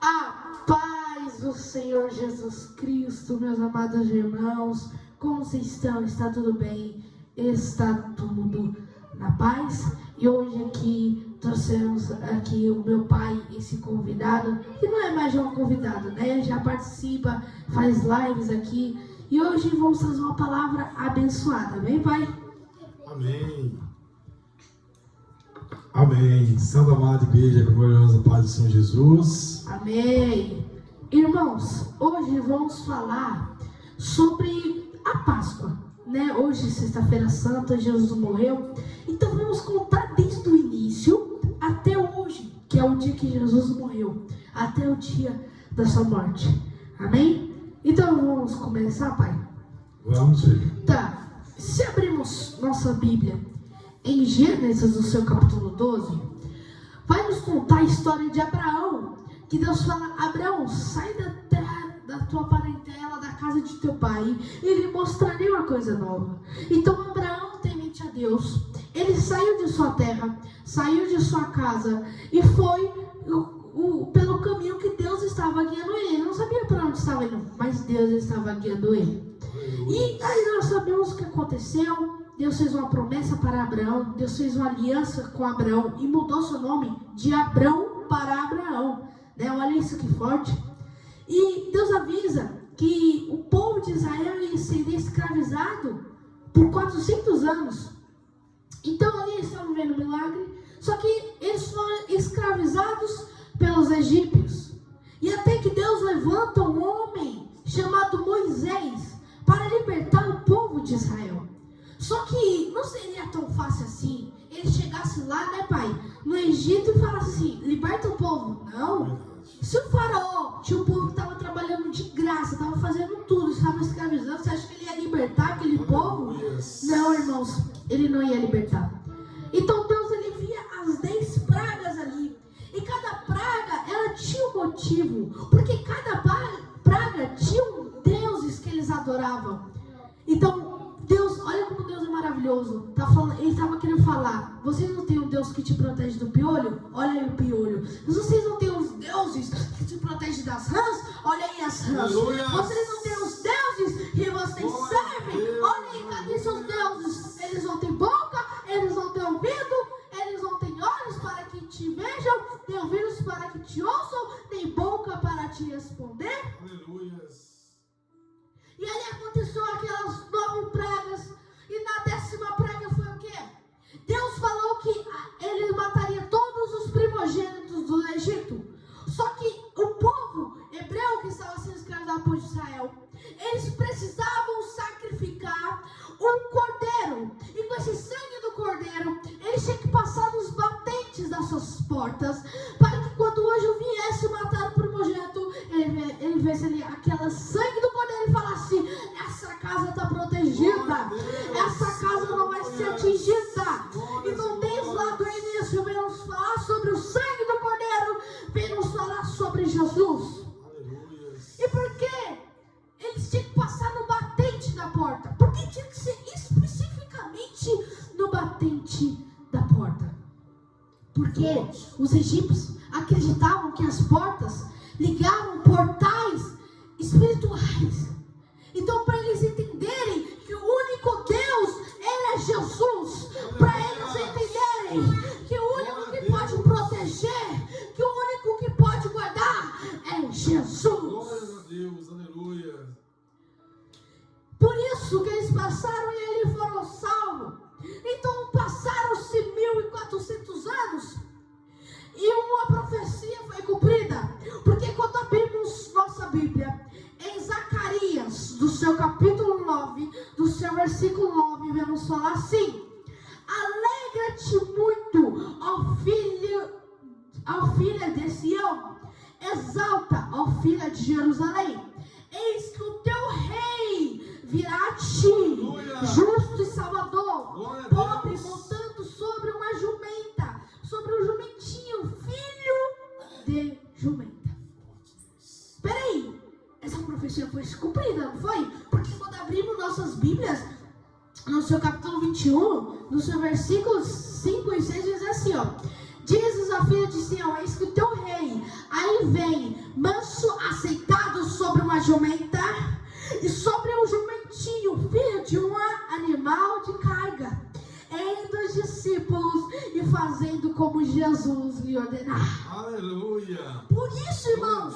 A paz do Senhor Jesus Cristo, meus amados irmãos, como vocês estão? Está tudo bem? Está tudo na paz? E hoje aqui trouxemos aqui o meu pai, esse convidado, que não é mais um convidado, né? Já participa, faz lives aqui. E hoje vamos trazer uma palavra abençoada, amém, pai? Amém. Amém. Santa Amada Igreja, gloriosa paz do Senhor Jesus. Amém. Irmãos, hoje vamos falar sobre a Páscoa, né? Hoje, sexta-feira santa, Jesus morreu. Então vamos contar desde o início até hoje, que é o dia que Jesus morreu, até o dia da sua morte. Amém? Então vamos começar, pai? Vamos, filho. Tá. Se abrimos nossa Bíblia em Gênesis, no seu capítulo 12, vai nos contar a história de Abraão, que Deus fala: Abraão, sai da terra, da tua parentela, da casa de teu pai, e lhe mostrarei uma coisa nova. Então Abraão, temente a Deus, ele saiu de sua terra, saiu de sua casa, e foi pelo caminho que Deus estava guiando ele. Ele não sabia para onde estava indo, mas Deus estava guiando ele. E aí nós sabemos o que aconteceu. Deus fez uma promessa para Abraão, Deus fez uma aliança com Abraão e mudou seu nome de Abrão para Abraão, né? Olha isso que forte. E Deus avisa que o povo de Israel ia ser escravizado por 400 anos. Então ali eles estavam vendo um milagre, só que eles foram escravizados pelos egípcios. E até que Deus levanta um homem chamado Moisés para libertar o povo de Israel. Só que não seria tão fácil assim ele chegasse lá, né, pai, no Egito e falasse assim: liberta o povo. Não. Se o faraó tinha um povo que estava trabalhando de graça, estava fazendo tudo, estava escravizando, você acha que ele ia libertar aquele povo? Não, irmãos, ele não ia libertar. Então Deus, ele via as 10 pragas ali. E cada praga, ela tinha um motivo, porque cada praga tinha deuses que eles adoravam. Então Deus, olha como Deus é maravilhoso. Ele estava querendo falar: vocês não têm um Deus que te protege do piolho? Olha aí o piolho. Vocês não têm os deuses que te protegem das rãs? Olha aí as rãs. Vocês não têm os deuses que vocês servem? Olha aí, cadê seus deuses? Eles não têm boca, eles não têm ouvido, eles não têm olhos para que te vejam, nem ouvidos para que te ouçam, nem boca para te responder. Aleluia. E ali aconteceu aquelas 9 pragas. E na 10ª praga foi o quê? Deus falou que ele mataria todos os primogênitos do Egito. Só que o povo hebreu que estava sendo escravizado por Israel, eles precisavam sacrificar um cordeiro. E com esse sangue do cordeiro, eles tinham que passar nos batentes das suas portas, para que quando o anjo viesse matar o primogênito, ele visse ali aquela sangue do cordeiro e falasse: essa casa está protegida, essa casa não vai ser atingida. Então desde lá do início vem nos falar sobre o sangue do cordeiro, vem nos falar sobre Jesus. E por quê? Eles tinham que passar no batente da porta. Por que tinha que ser especificamente no batente da porta? Porque os egípcios acreditavam que as portas ligavam portais espirituais. Então, para eles entenderem que o único Deus era Jesus, para eles entenderem que o único que pode proteger, que o único que pode guardar é Jesus. Glória a Deus, aleluia. Por isso que eles passaram e eles foram salvos. Então passaram-se 1400 anos e uma profecia foi cumprida. Porque quando abrimos nossa Bíblia em Zacarias, do seu capítulo 9, do seu versículo 9, vamos falar assim: alegra-te muito, ó filha de Sião, exalta, ó filha de Jerusalém, eis que o teu rei virá a ti, justo e salvador, pobre, montando sobre uma jumenta, sobre um jumentinho, filho de jumenta. Peraí, essa profecia foi cumprida, não foi? Porque quando abrimos nossas Bíblias, no seu capítulo 21, no seu versículos 5 e 6, diz assim, ó: diz a filha de Sião, eis que o teu rei aí vem, Jesus lhe ordenar. Aleluia. Por isso, irmãos,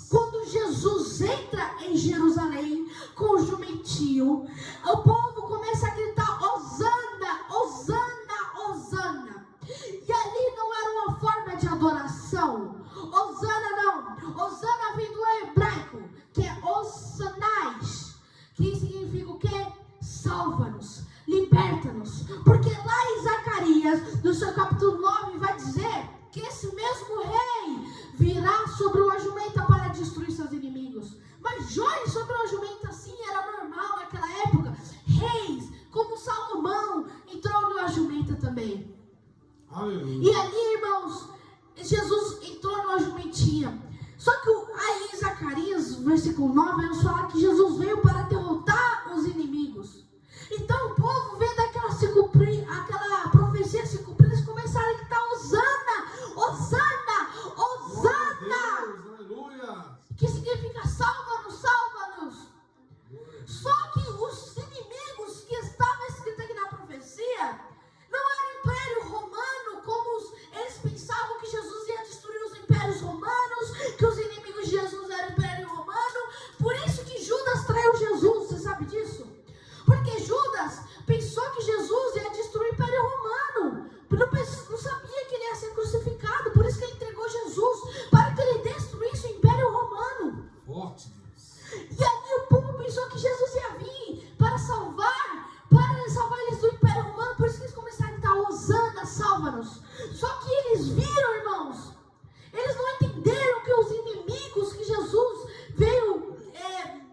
quando Jesus entra em Jerusalém com o jumentinho, o povo começa a gritar: Hosana, Hosana, Hosana. E ali não era uma forma de adoração. Hosana não. Hosana vem do hebraico, que é Hosanais, que significa o quê? Salva-nos, liberta-nos. Porque lá em Zacarias, no seu capítulo 9, vai dizer que esse mesmo rei virá sobre uma jumenta para destruir seus inimigos. Mas joia sobre uma jumenta assim era normal naquela época. Reis, como Salomão, entrou numa jumenta também. Aleluia. E ali, irmãos, Jesus entrou numa jumentinha. Só que aí em Zacarias, versículo 9, nos fala que Jesus veio para derrotar os inimigos. Então o povo vendo aquela profecia se cumprir, eles começaram a gritar: Hosana, Hosana, Hosana. Aleluia. Que significa salva-nos, salva-nos. Só que os inimigos que estavam escritos aqui na profecia não era o Império Romano, como eles pensavam que Jesus ia destruir os impérios romanos, que os inimigos de Jesus eram o Império Romano. Por isso que Judas traiu Jesus, você sabe disso? Porque Judas pensou que Jesus ia destruir o Império Romano. Não sabia que ele ia ser crucificado, por isso que ele entregou Jesus, para que ele destruísse o Império Romano. Forte Deus. E ali o povo pensou que Jesus ia vir para salvar eles do Império Romano, por isso que eles começaram a gritar: Hosana, salva-nos. Só que eles viram, irmãos, eles não entenderam que os inimigos que Jesus veio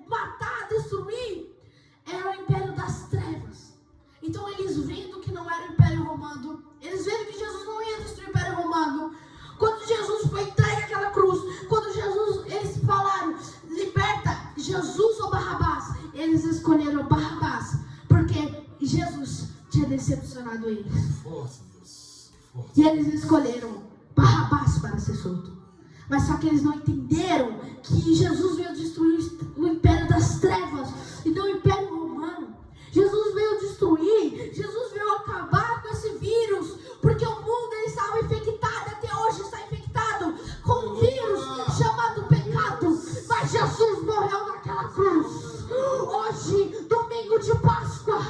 matar, destruir, era o Império das Trevas. Então eles vendo que não era o Império Romano, eles vendo que Jesus não ia destruir o Império Romano, quando Jesus foi entregue àquela cruz, quando eles falaram: liberta Jesus ou Barrabás, eles escolheram Barrabás, porque Jesus tinha decepcionado eles. Forte Deus. Forte. E eles escolheram Barrabás para ser solto. Mas só que eles não entenderam que Jesus veio destruir o Império das Trevas e não o Império Romano. Jesus veio destruir, Jesus veio acabar com esse vírus, porque o mundo ele estava infectado, até hoje está infectado com um vírus chamado pecado. Mas Jesus morreu naquela cruz. Hoje, domingo de Páscoa,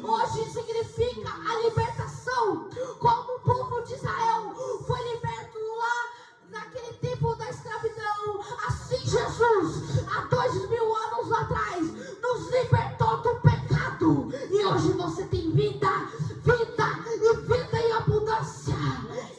hoje significa a libertação, como o povo de Israel foi liberto lá naquele tempo da escravidão. Assim Jesus, há 2000 anos atrás, nos libertou do pecado. E hoje você tem vida, e vida em abundância.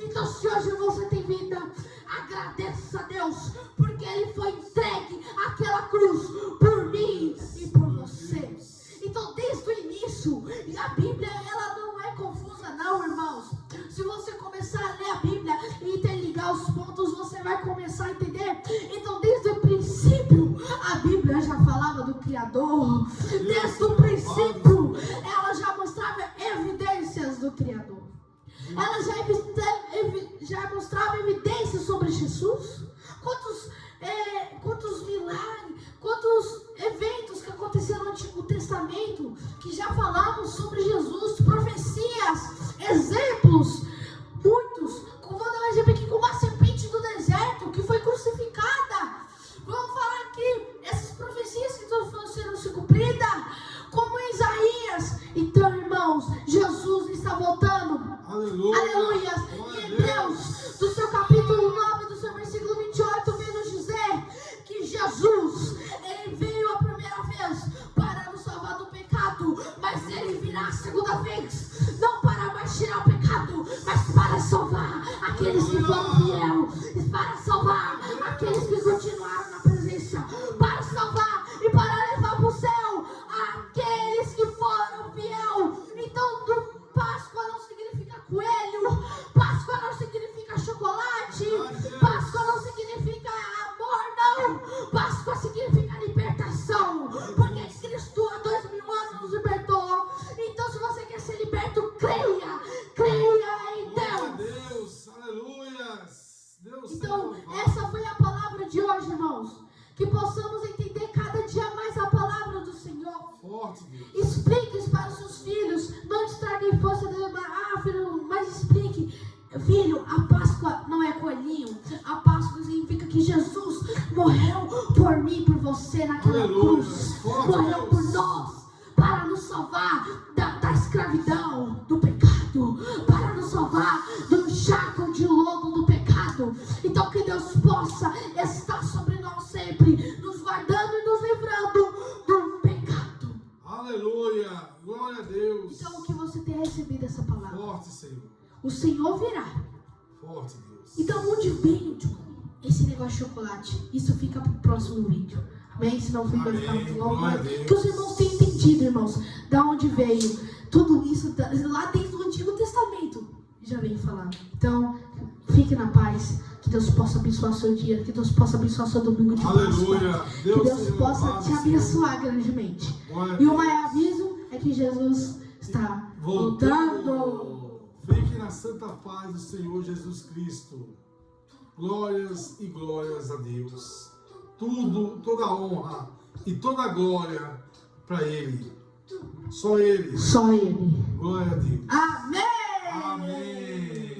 Então se hoje você tem vida, agradeça a Deus, porque Ele foi entregue àquela cruz por mim e por você. Então desde o início, e a Bíblia ela não é confusa não, irmãos. Se você começar a ler a Bíblia e interligar os pontos, você vai começar a entender. Então desde o princípio, a Bíblia já falava do Criador. Desde o princípio, ela já mostrava evidências do Criador. Ela já mostrava evidências sobre Jesus. Quantos milagres, quantos eventos que aconteceram no Antigo Testamento, que já falavam sobre Jesus, profecias, exemplos, muitos. Vou dar um exemplo aqui com uma serpente do deserto, que foi crucificada. Vamos falar aqui, essas profecias que estão sendo se cumpridas, como em Isaías. Então, irmãos, Jesus está voltando. Aleluia. Aleluia. E Hebreus, do seu capítulo 9, do seu versículo 28, vem nos dizer que Jesus, Ele veio a primeira vez para nos salvar do pecado, mas Ele virá a segunda vez, não para mais tirar o pecado, mas para salvar aqueles que foram fiéis, para salvar aqueles que continuaram na presença, para salvar e para levar para o céu aqueles que foram fiéis. Então, Páscoa não significa coelho, Páscoa não significa chocolate, Páscoa não significa amor, não. Páscoa significa libertação, porque Cristo há 2000 anos nos libertou. Então se você quer ser liberto, creia em Deus. Aleluia. Deus. Então essa foi a palavra de hoje, irmãos, que possamos entender cada dia mais a palavra do Senhor. Forte Deus. Explique para os seus filhos, não estraguem força dele. Filho, mas explique, filho, a morreu por mim, por você naquela Aleluia. cruz. Forte Morreu Deus. por nós, para nos salvar da escravidão, do pecado, para nos salvar do charco de lodo do pecado. Então que Deus possa estar sobre nós sempre, nos guardando e nos livrando do pecado. Aleluia. Glória a Deus. Então que você tenha recebido essa palavra. Forte, Senhor. O Senhor virá. Forte, Deus. Então onde veio esse negócio de chocolate? Isso fica pro próximo vídeo. Amém? Senão fica Amém. ficar muito longo. Glória a Mas Deus. que os irmãos tenham entendido, irmãos, da onde veio tudo isso, lá desde o Antigo Testamento já vem falando. Então, fique na paz. Que Deus possa abençoar seu dia. Que Deus possa abençoar seu domingo de Páscoa. Aleluia. Que Deus seja possa louvado, te Senhor. abençoar grandemente. Glória a E o Deus. maior aviso é que Jesus está voltando. Fique na santa paz do Senhor Jesus Cristo. Glórias e glórias a Deus. Tudo, toda honra e toda glória para Ele. Só Ele. Só Ele. Glória a Deus. Amém! Amém.